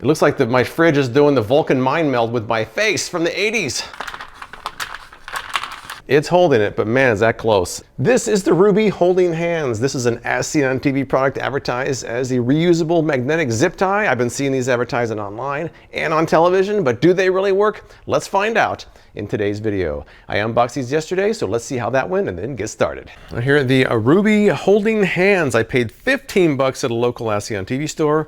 It looks like my fridge is doing the Vulcan mind meld with my face from the 80s. It's holding it, but man, is that close. This is the Ruby Holding Hands. This is an As Seen on TV product advertised as a reusable magnetic zip tie. I've been seeing these advertising online and on television, but do they really work? Let's find out in today's video. I unboxed these yesterday, so let's see how that went and then get started. Here are the Ruby Holding Hands. I paid 15 bucks at a local As Seen on TV store,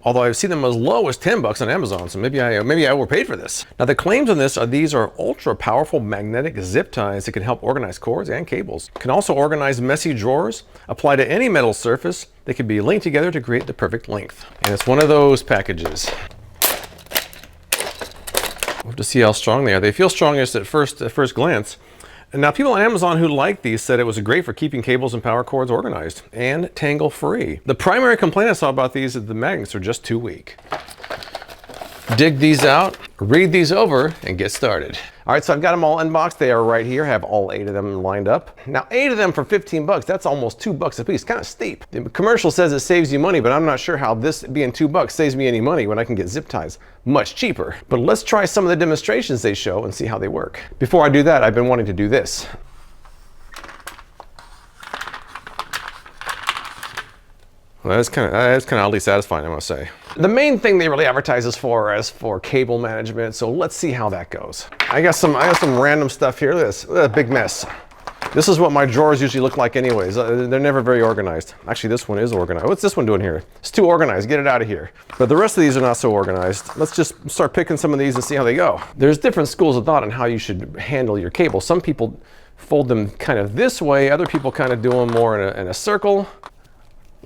although I've seen them as low as 10 bucks on Amazon, so maybe I overpaid for this. Now the claims on this are these are ultra powerful magnetic zip ties that can help organize cords and cables. Can also organize messy drawers, apply to any metal surface. They can be linked together to create the perfect length. And it's one of those packages. We'll have to see how strong they are. They feel strongest at first glance. And now people on Amazon who like these said it was great for keeping cables and power cords organized and tangle free. The primary complaint I saw about these is the magnets are just too weak. Dig these out, read these over, and get started. All right, so I've got them all unboxed. They are right here. I have all 8 of them lined up. Now 8 of them for 15 bucks, that's almost 2 bucks a piece, kind of steep. The commercial says it saves you money, but I'm not sure how this being 2 bucks saves me any money when I can get zip ties much cheaper. But let's try some of the demonstrations they show and see how they work. Before I do that, I've been wanting to do this. Well, that's kind of oddly satisfying, I must say. The main thing they really advertise this for is for cable management, so let's see how that goes. I got some random stuff here. Look at this, a big mess. This is what my drawers usually look like anyways. They're never very organized. Actually, this one is organized. What's this one doing here? It's too organized, get it out of here. But the rest of these are not so organized. Let's just start picking some of these and see how they go. There's different schools of thought on how you should handle your cable. Some people fold them kind of this way, other people kind of do them more in a circle.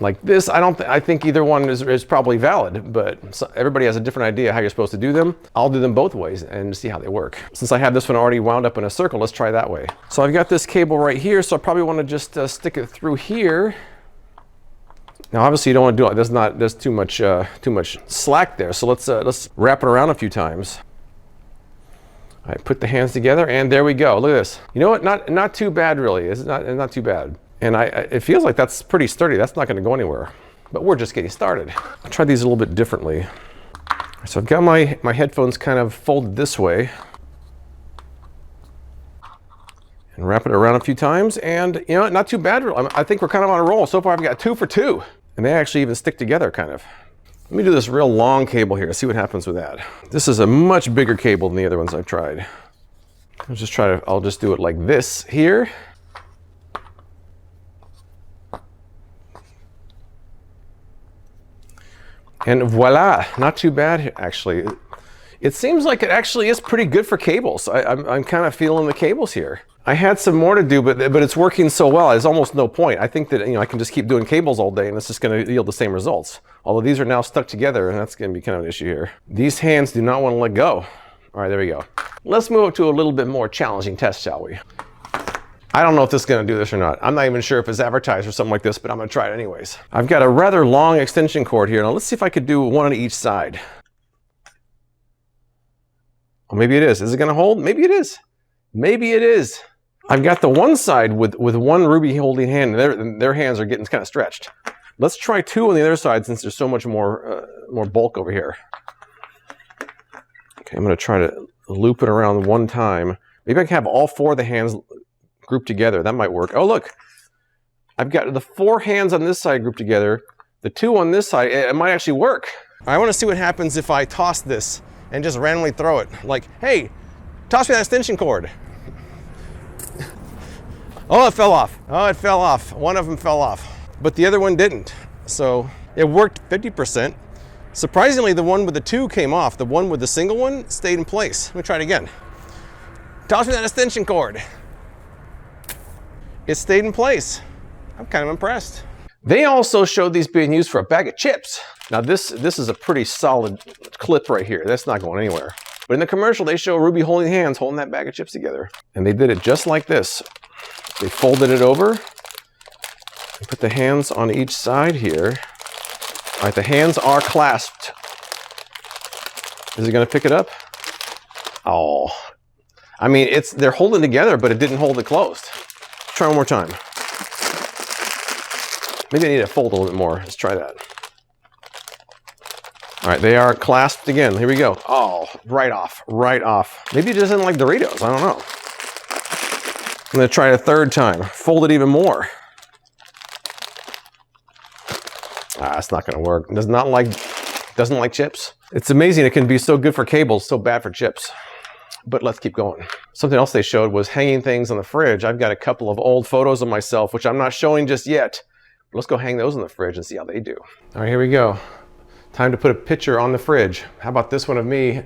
Like this, I think either one is probably valid, but everybody has a different idea how you're supposed to do them. I'll do them both ways and see how they work. Since I have this one already wound up in a circle, let's try that way. So I've got this cable right here, so I probably want to just stick it through here. Now obviously you don't want to do it, there's too much slack there, so let's wrap it around a few times. All right, put the hands together and there we go. Look at this. You know what, not too bad really. It's not too bad. And it feels like that's pretty sturdy. That's not going to go anywhere. But we're just getting started. I'll try these a little bit differently. So I've got my headphones kind of folded this way. And wrap it around a few times. And, you know, not too bad. I think we're kind of on a roll. So far I've got 2 for 2. And they actually even stick together kind of. Let me do this real long cable here. See what happens with that. This is a much bigger cable than the other ones I've tried. I'll just do it like this here. And voila, not too bad actually. It seems like it actually is pretty good for cables. I'm kind of feeling the cables here. I had some more to do, but it's working so well, there's almost no point. I think that I can just keep doing cables all day and it's just going to yield the same results. Although these are now stuck together and that's going to be kind of an issue here. These hands do not want to let go. All right, there we go. Let's move up to a little bit more challenging test, shall we? I don't know if this is going to do this or not. I'm not even sure if it's advertised or something like this, but I'm going to try it anyways. I've got a rather long extension cord here. Now let's see if I could do one on each side. Oh, maybe it is. Is it going to hold? Maybe it is. Maybe it is. I've got the one side with one Ruby holding hand, and their hands are getting kind of stretched. Let's try 2 on the other side since there's so much more bulk over here. Okay, I'm going to try to loop it around one time. Maybe I can have all 4 of the hands grouped together. That might work. Oh, look. I've got the 4 hands on this side grouped together. The 2 on this side. It might actually work. I want to see what happens if I toss this and just randomly throw it. Like, hey, toss me that extension cord. Oh, it fell off. Oh, it fell off. One of them fell off. But the other one didn't. So it worked 50%. Surprisingly, the one with the 2 came off. The one with the single one stayed in place. Let me try it again. Toss me that extension cord. It stayed in place. I'm kind of impressed. They also showed these being used for a bag of chips. Now this is a pretty solid clip right here. That's not going anywhere. But in the commercial, they show Ruby holding hands holding that bag of chips together. And they did it just like this. They folded it over. And put the hands on each side here. All right, the hands are clasped. Is it going to pick it up? Oh. I mean, they're holding together, but it didn't hold it closed. Try one more time. Maybe I need to fold a little bit more. Let's try that. All right, they are clasped again. Here we go. Oh, right off, right off. Maybe it doesn't like Doritos, I don't know. I'm gonna try it a third time. Fold it even more. It's not gonna work. Doesn't like chips. It's amazing it can be so good for cables, so bad for chips. But let's keep going. Something else they showed was hanging things on the fridge. I've got a couple of old photos of myself, which I'm not showing just yet. But let's go hang those in the fridge and see how they do. All right, here we go. Time to put a picture on the fridge. How about this one of me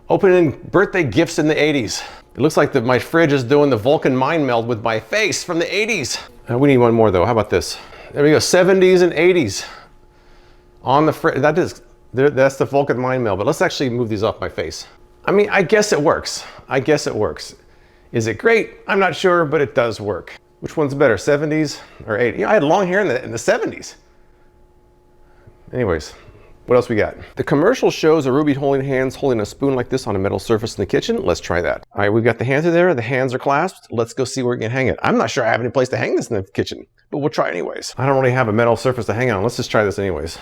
opening birthday gifts in the 80s? It looks like my fridge is doing the Vulcan mind meld with my face from the 80s. We need one more though. How about this? There we go, 70s and 80s. On the fridge, that's the Vulcan mind meld, but let's actually move these off my face. I mean, I guess it works. I guess it works. Is it great? I'm not sure, but it does work. Which one's better, 70s or 80s? I had long hair in the 70s. Anyways, what else we got? The commercial shows a Ruby holding hands holding a spoon like this on a metal surface in the kitchen. Let's try that. All right, we've got the hands are there. The hands are clasped. Let's go see where we can hang it. I'm not sure I have any place to hang this in the kitchen, but we'll try anyways. I don't really have a metal surface to hang on. Let's just try this anyways.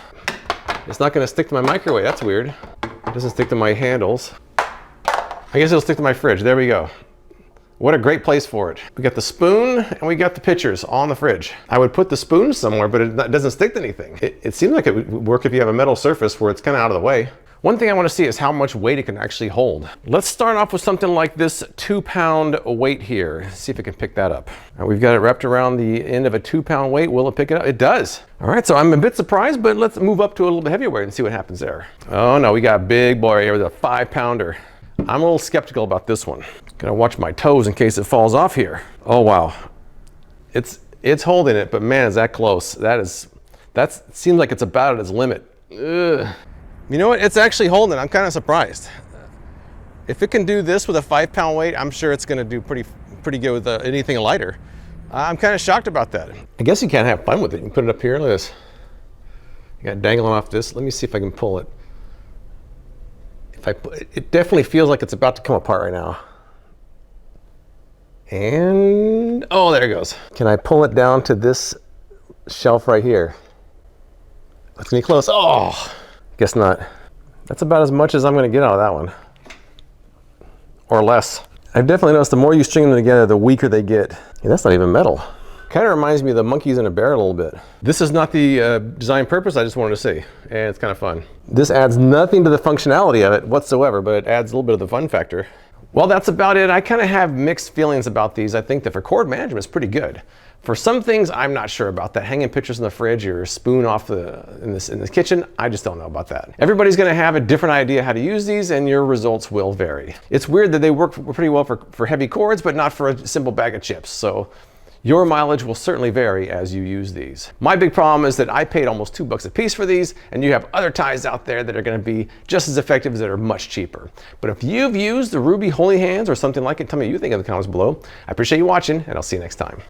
It's not gonna stick to my microwave. That's weird. It doesn't stick to my handles. I guess it'll stick to my fridge. There we go. What a great place for it. We got the spoon and we got the pictures on the fridge. I would put the spoon somewhere, but it doesn't stick to anything. It seems like it would work if you have a metal surface where it's kind of out of the way. One thing I want to see is how much weight it can actually hold. Let's start off with something like this 2-pound weight here. See if it can pick that up. We've got it wrapped around the end of a 2-pound weight. Will it pick it up? It does. All right, so I'm a bit surprised, but let's move up to a little bit heavier weight and see what happens there. Oh no, we got a big boy here with a 5-pounder. I'm a little skeptical about this one. Gotta watch my toes in case it falls off here. Oh wow, it's holding it, but man, is that close. That seems like it's about at its limit. Ugh. You know what? It's actually holding. I'm kind of surprised. If it can do this with a 5-pound weight, I'm sure it's gonna do pretty good with anything lighter. I'm kind of shocked about that. I guess you can't have fun with it. You can put it up here. Look at this. You got it dangling off this. Let me see if I can pull it. It definitely feels like it's about to come apart right now. And, oh, there it goes. Can I pull it down to this shelf right here? That's gonna be close. Oh, guess not. That's about as much as I'm gonna get out of that one. Or less. I've definitely noticed the more you string them together, the weaker they get. Yeah, that's not even metal. Kind of reminds me of the monkeys in a bear a little bit. This is not the design purpose, I just wanted to see. And it's kind of fun. This adds nothing to the functionality of it whatsoever, but it adds a little bit of the fun factor. Well, that's about it. I kind of have mixed feelings about these. I think that for cord management, it's pretty good. For some things, I'm not sure about that. Hanging pictures in the fridge or a spoon off in the kitchen, I just don't know about that. Everybody's gonna have a different idea how to use these and your results will vary. It's weird that they work pretty well for heavy cords, but not for a simple bag of chips. So your mileage will certainly vary as you use these. My big problem is that I paid almost $2 a piece for these, and you have other ties out there that are gonna be just as effective as that are much cheaper. But if you've used the Ruby Holy Hands or something like it, tell me what you think in the comments below. I appreciate you watching, and I'll see you next time.